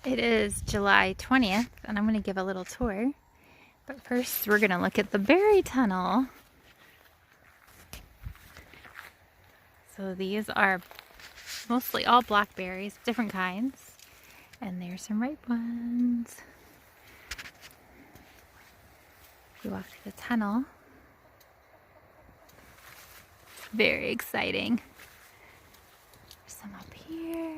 It is July 20th, and I'm going to give a little tour. But first, we're going to look at the berry tunnel. So these are mostly all blackberries, different kinds. And there's some ripe ones. We walk through the tunnel. Very exciting. There's some up here.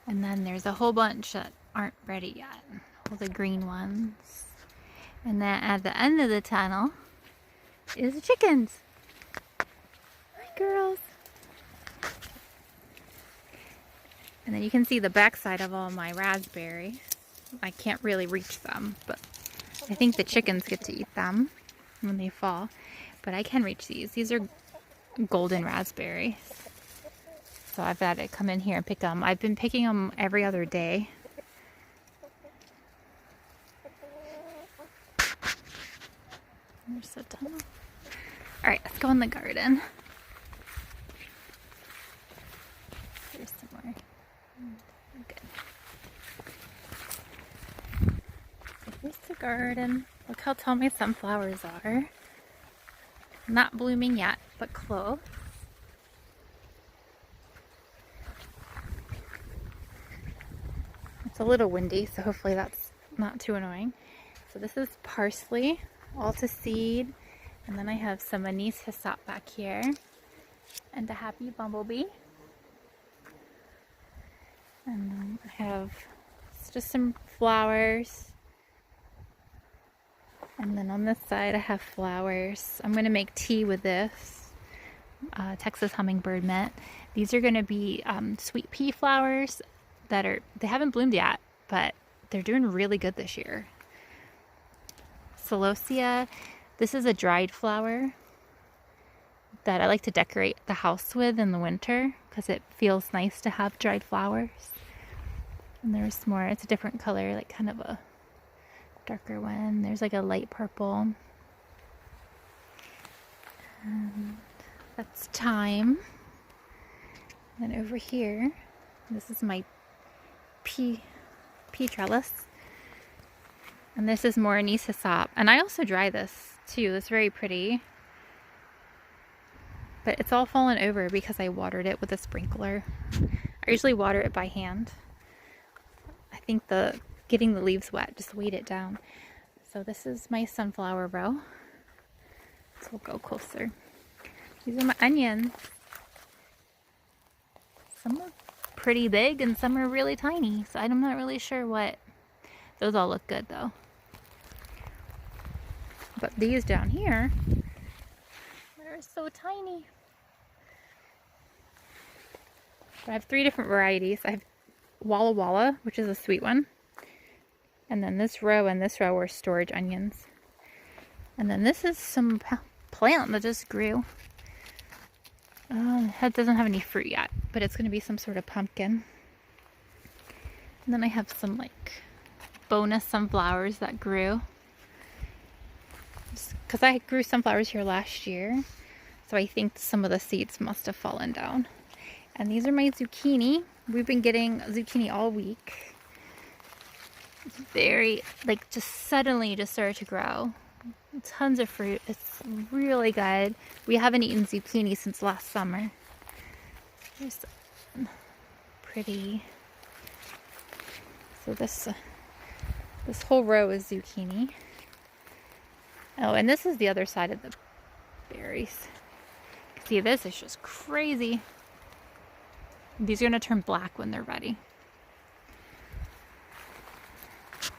And then there's a whole bunch that aren't ready yet. All the green ones. And then at the end of the tunnel is the chickens. Hi, girls. And then you can see the backside of all my raspberries. I can't really reach them, but I think the chickens get to eat them when they fall. But I can reach these. These are golden raspberries. So I've got to come in here and pick them. I've been picking them every other day. There's the tunnel. Alright, let's go in the garden. There's some more. Good. So here's the garden. Look how tall my sunflowers are. Not blooming yet, but close. It's a little windy, so hopefully that's not too annoying. So this is parsley, all to seed. And then I have some anise hyssop back here. And a happy bumblebee. And then I have just some flowers. And then on this side I have flowers. I'm going to make tea with this. Texas hummingbird mint. These are going to be sweet pea flowers that they haven't bloomed yet, but they're doing really good this year. Celosia. This is a dried flower that I like to decorate the house with in the winter because it feels nice to have dried flowers. And there's more. It's a different color, like kind of a darker one. There's like a light purple. And that's thyme. And over here, this is my pea trellis. And this is more anise hyssop. And I also dry this too. It's very pretty. But it's all fallen over because I watered it with a sprinkler. I usually water it by hand. I think getting the leaves wet just weighed it down. So this is my sunflower row. So we'll go closer. These are my onions. Some are pretty big and some are really tiny. So I'm not really sure what. Those all look good though. But these down here, they're so tiny. I have 3 different varieties. I have Walla Walla, which is a sweet one. And then this row and this row are storage onions. And then this is some plant that just grew. It doesn't have any fruit yet, but it's going to be some sort of pumpkin. And then I have some like bonus sunflowers that grew. Because I grew sunflowers here last year, so I think some of the seeds must have fallen down. And these are my zucchini. We've been getting zucchini all week. It's very, like, just suddenly just started to grow. Tons of fruit. It's really good. We haven't eaten zucchini since last summer. Here's pretty. So this whole row is zucchini. Oh, and this is the other side of the berries. See, this is just crazy. These are going to turn black when they're ready.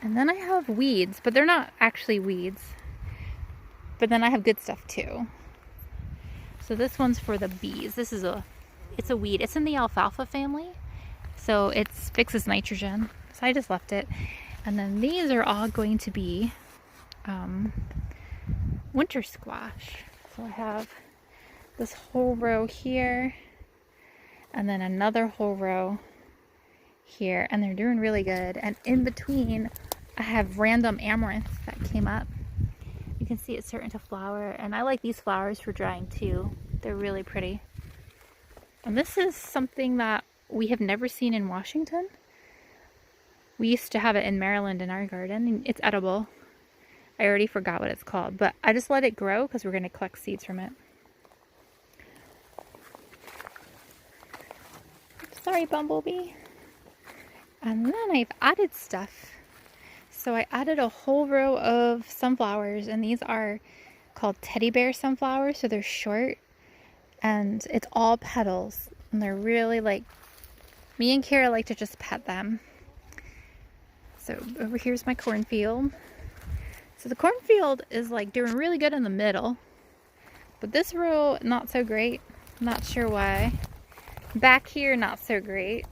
And then I have weeds, but they're not actually weeds. But then I have good stuff too. So this one's for the bees. It's a weed. It's in the alfalfa family. So it fixes nitrogen. So I just left it. And then these are all going to be winter squash. So I have this whole row here. And then another whole row here. And they're doing really good. And in between, I have random amaranth that came up. You can see it's starting to flower. And I like these flowers for drying too. They're really pretty. And this is something that we have never seen in Washington. We used to have it in Maryland in our garden, and it's edible. I already forgot what it's called, but I just let it grow because we're going to collect seeds from it. Sorry, Bumblebee. And then I've added stuff. So I added a whole row of sunflowers, and these are called teddy bear sunflowers, so they're short, and it's all petals, and they're really like, me and Kara like to just pet them. So over here's my cornfield. So the cornfield is like doing really good in the middle, but this row not so great. Not sure why. Back here not so great.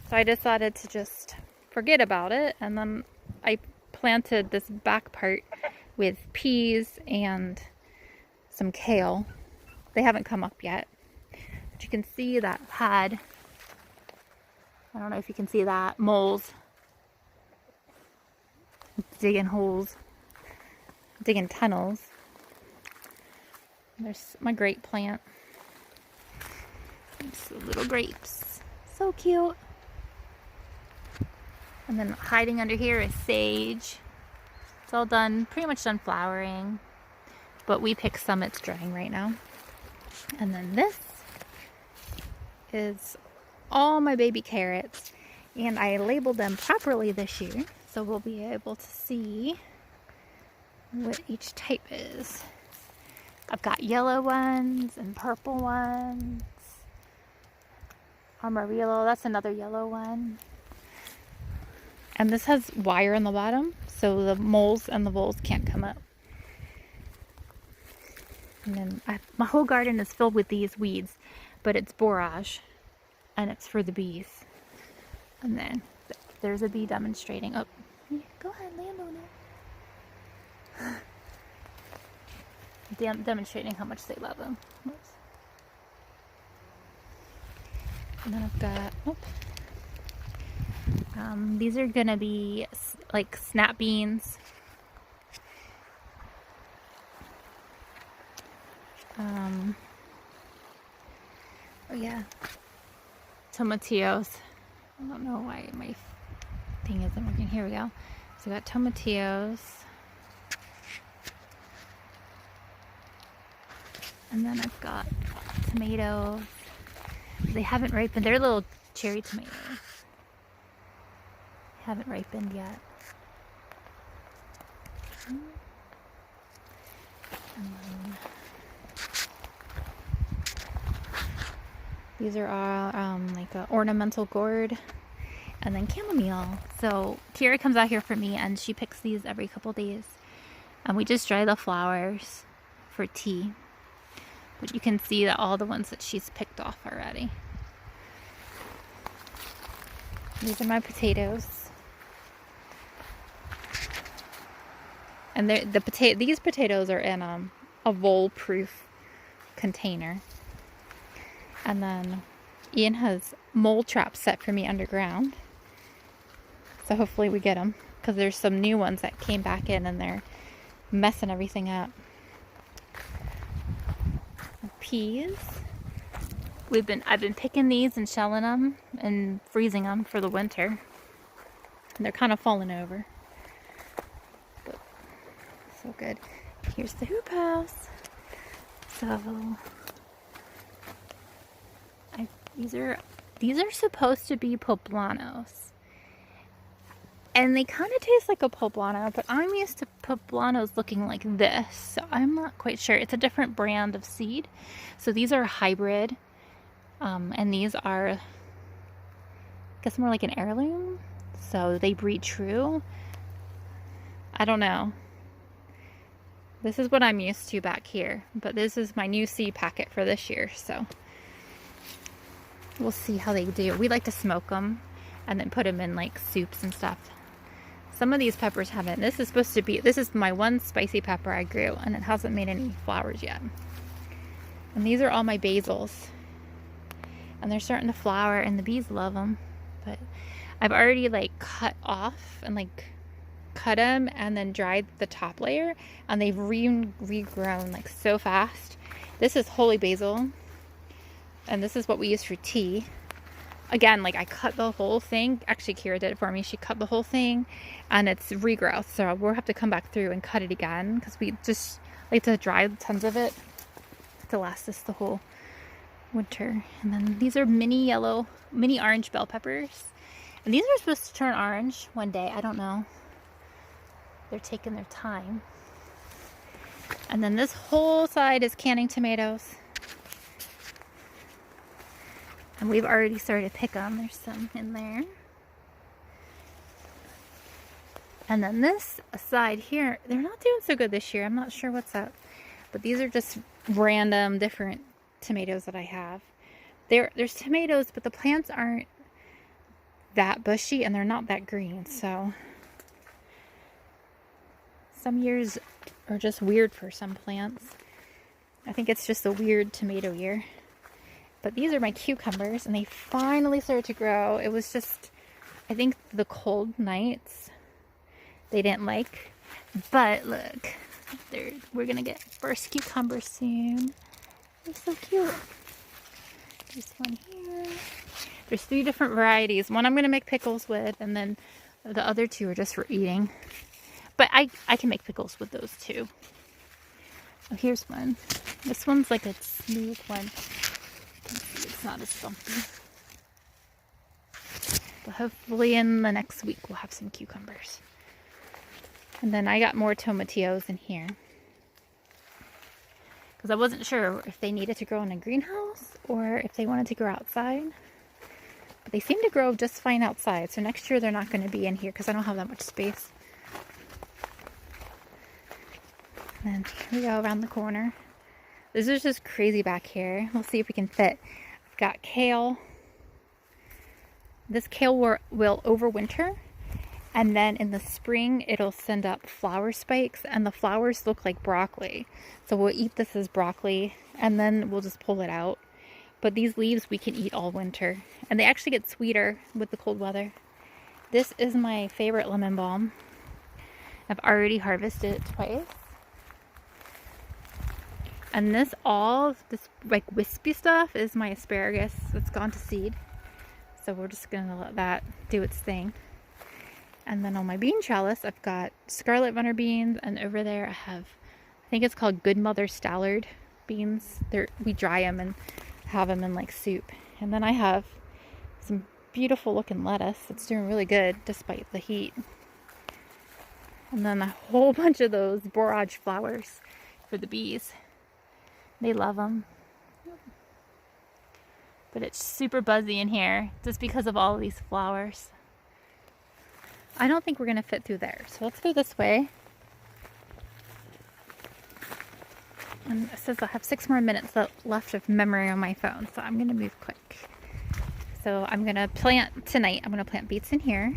So I decided to just forget about it, and then I planted this back part with peas and some kale. They haven't come up yet, but you can see that pad. I don't know if you can see that. Moles digging holes, digging tunnels. There's my grape plant. Just little grapes. So cute. And then hiding under here is sage. It's all done, pretty much done flowering. But we picked some, it's drying right now. And then this is all my baby carrots. And I labeled them properly this year, so we'll be able to see what each type is. I've got yellow ones and purple ones. Amarillo, that's another yellow one. And this has wire on the bottom, so the moles and the voles can't come up. And then my whole garden is filled with these weeds, but it's borage, and it's for the bees. And then there's a bee demonstrating. Oh, go ahead, land on it. Demonstrating how much they love them. Oops. And then I've got, these are gonna be like snap beans. Oh yeah, tomatillos. I don't know why my thing isn't working. Here we go. So I got tomatillos. And then I've got tomatoes. They haven't ripened. They're little cherry tomatoes. Haven't ripened yet. And then these are all like an ornamental gourd. And then chamomile. So Kira comes out here for me, and she picks these every couple days. And we just dry the flowers for tea. But you can see that all the ones that she's picked off already. These are my potatoes. And these potatoes are in a vole-proof container. And then Ian has mole traps set for me underground. So hopefully we get them, because there's some new ones that came back in and they're messing everything up. Peas. I've been picking these and shelling them and freezing them for the winter. And they're kind of falling over. But so good. Here's the hoop house. So these are supposed to be poblanos. And they kind of taste like a poblano, but I'm used to poblanos looking like this, so I'm not quite sure. It's a different brand of seed. So these are hybrid, and these are, I guess, more like an heirloom. So they breed true. I don't know. This is what I'm used to back here, but this is my new seed packet for this year, so we'll see how they do. We like to smoke them and then put them in like soups and stuff. Some of these peppers haven't. This is my one spicy pepper I grew, and it hasn't made any flowers yet. And these are all my basils. And they're starting to flower, and the bees love them. But I've already like cut off and like cut them and then dried the top layer, and they've regrown like so fast. This is holy basil, and this is what we use for tea. again, like I cut the whole thing. Actually, Kira did it for me. She cut the whole thing and it's regrowth. So we'll have to come back through and cut it again because we just like to dry tons of it to last us the whole winter. And then these are mini orange bell peppers. And these are supposed to turn orange one day. I don't know. They're taking their time. And then this whole side is canning tomatoes. And we've already started to pick them. There's some in there. And then this side here, they're not doing so good this year. I'm not sure what's up. But these are just random different tomatoes that I have. There's tomatoes, but the plants aren't that bushy and they're not that green. So some years are just weird for some plants. I think it's just a weird tomato year. But these are my cucumbers and they finally started to grow. It was just, I think the cold nights they didn't like. But look, we're gonna get first cucumbers soon. They're so cute. There's one here. There's 3 different varieties. One I'm gonna make pickles with, and then the other 2 are just for eating. But I can make pickles with those too. Oh, here's one. This one's like a smooth one. It's not as stumpy. But hopefully in the next week we'll have some cucumbers. And then I got more tomatillos in here. Because I wasn't sure if they needed to grow in a greenhouse or if they wanted to grow outside. But they seem to grow just fine outside. So next year they're not going to be in here because I don't have that much space. And then here we go around the corner. This is just crazy back here. We'll see if we can fit. I've got kale. This kale will overwinter. And then in the spring, it'll send up flower spikes. And the flowers look like broccoli. So we'll eat this as broccoli. And then we'll just pull it out. But these leaves we can eat all winter. And they actually get sweeter with the cold weather. This is my favorite lemon balm. I've already harvested it twice. And this like wispy stuff is my asparagus that's gone to seed. So we're just gonna let that do its thing. And then on my bean trellis, I've got scarlet runner beans, and over there I have, I think it's called Good Mother Stallard beans. We dry them and have them in like soup. And then I have some beautiful looking lettuce. It's doing really good despite the heat. And then a whole bunch of those borage flowers for the bees. They love them. But it's super buzzy in here just because of all of these flowers. I don't think we're going to fit through there. So let's go this way. And it says I have 6 more minutes left of memory on my phone. So I'm going to move quick. So I'm going to plant tonight. I'm going to plant beets in here.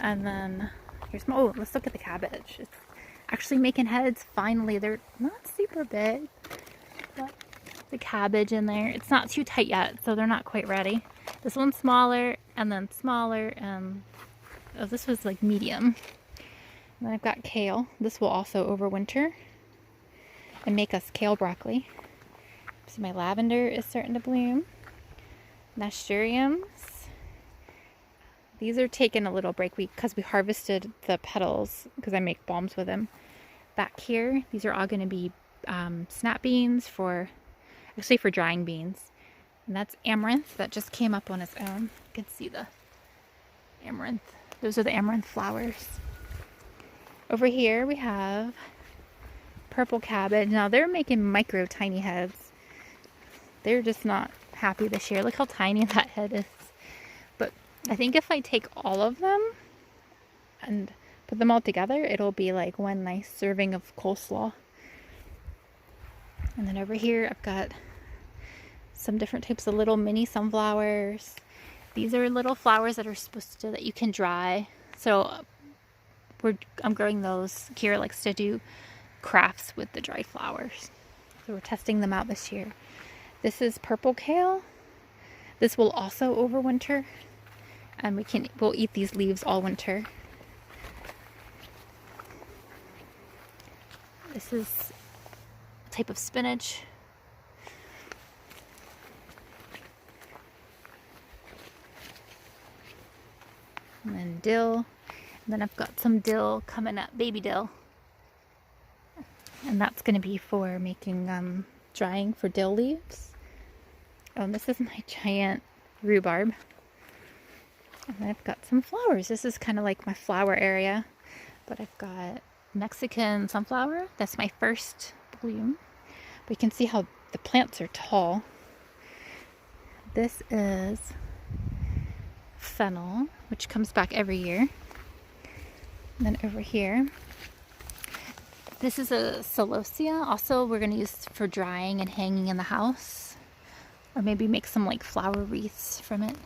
And then here's my, oh, let's look at the cabbage. It's actually making heads finally. They're not super big, but the cabbage in there, it's not too tight yet, so they're not quite ready. This one's smaller and then smaller, and oh, this was like medium. And then I've got kale. This will also overwinter and make us kale broccoli. So my lavender is starting to bloom. Nasturtiums. These are taking a little break because we harvested the petals because I make balms with them. Back here, these are all going to be snap beans for drying beans. And that's amaranth that just came up on its own. You can see the amaranth. Those are the amaranth flowers. Over here we have purple cabbage. Now they're making micro tiny heads. They're just not happy this year. Look how tiny that head is. But I think if I take all of them and put them all together, it'll be like one nice serving of coleslaw. And then over here I've got some different types of little mini sunflowers. These are little flowers that you can dry. So I'm growing those. Kira likes to do crafts with the dried flowers. So we're testing them out this year. This is purple kale. This will also overwinter. And we'll eat these leaves all winter. This is a type of spinach. And then dill. And then I've got some dill coming up, baby dill. And that's going to be for making drying for dill leaves. Oh, and this is my giant rhubarb. And then I've got some flowers. This is kind of like my flower area. But I've got Mexican sunflower. That's my first bloom. But you can see how the plants are tall. This is fennel, which comes back every year. And then over here, this is a celosia. Also, we're going to use for drying and hanging in the house. Or maybe make some like flower wreaths from it.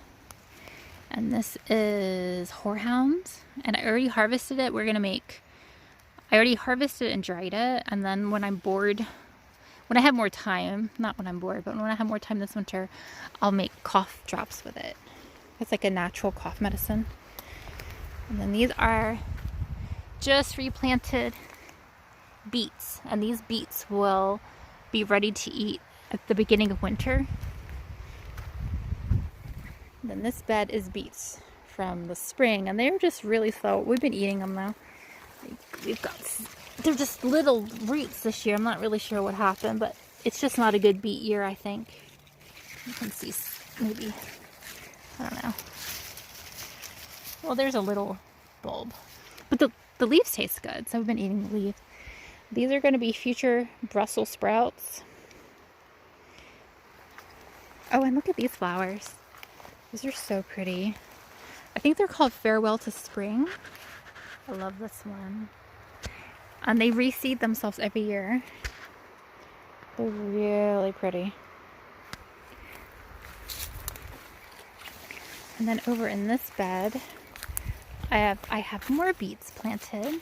And this is horehound. And I already harvested it. I already harvested it and dried it. And then when I'm bored, when I have more time, not when I'm bored, but when I have more time this winter, I'll make cough drops with it. It's like a natural cough medicine. And then these are just replanted beets. And these beets will be ready to eat at the beginning of winter. And then this bed is beets from the spring. And they're just really slow. We've been eating them though. They're just little roots this year. I'm not really sure what happened, but it's just not a good beet year, I think. You can see maybe, I don't know. Well, there's a little bulb. But the leaves taste good, so I've been eating the leaves. These are going to be future Brussels sprouts. Oh, and look at these flowers. These are so pretty. I think they're called Farewell to Spring. I love this one. And they reseed themselves every year. They're really pretty. And then over in this bed, I have more beets planted.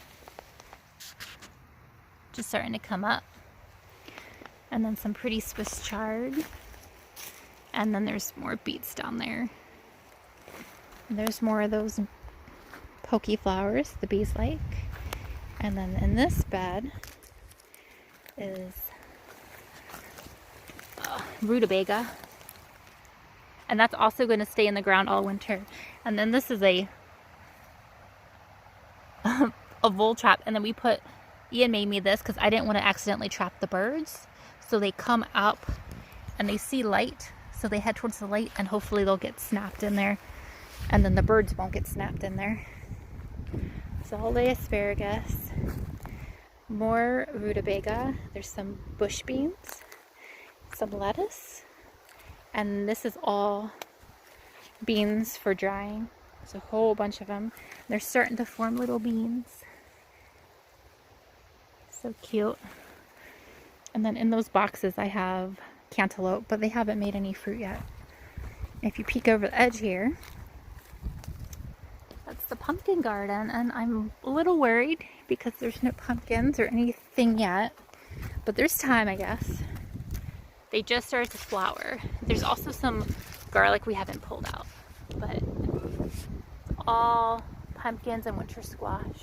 Just starting to come up. And then some pretty Swiss chard. And then there's more beets down there. And there's more of those pokey flowers the bees like. And then in this bed is rutabaga. And that's also going to stay in the ground all winter. And then this is a vole trap. And then Ian made me this because I didn't want to accidentally trap the birds. So they come up and they see light. So they head towards the light and hopefully they'll get snapped in there. And then the birds won't get snapped in there. So I'll lay asparagus. More rutabaga. There's some bush beans. Some lettuce. And this is all beans for drying. There's a whole bunch of them. They're starting to form little beans. So cute. And then in those boxes I have cantaloupe, but they haven't made any fruit yet. If you peek over the edge here, that's the pumpkin garden, and I'm a little worried because there's no pumpkins or anything yet, but there's time, I guess. They just started to flower. There's also some garlic we haven't pulled out, but it's all pumpkins and winter squash.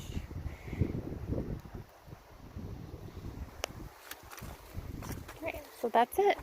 Alright, so that's it.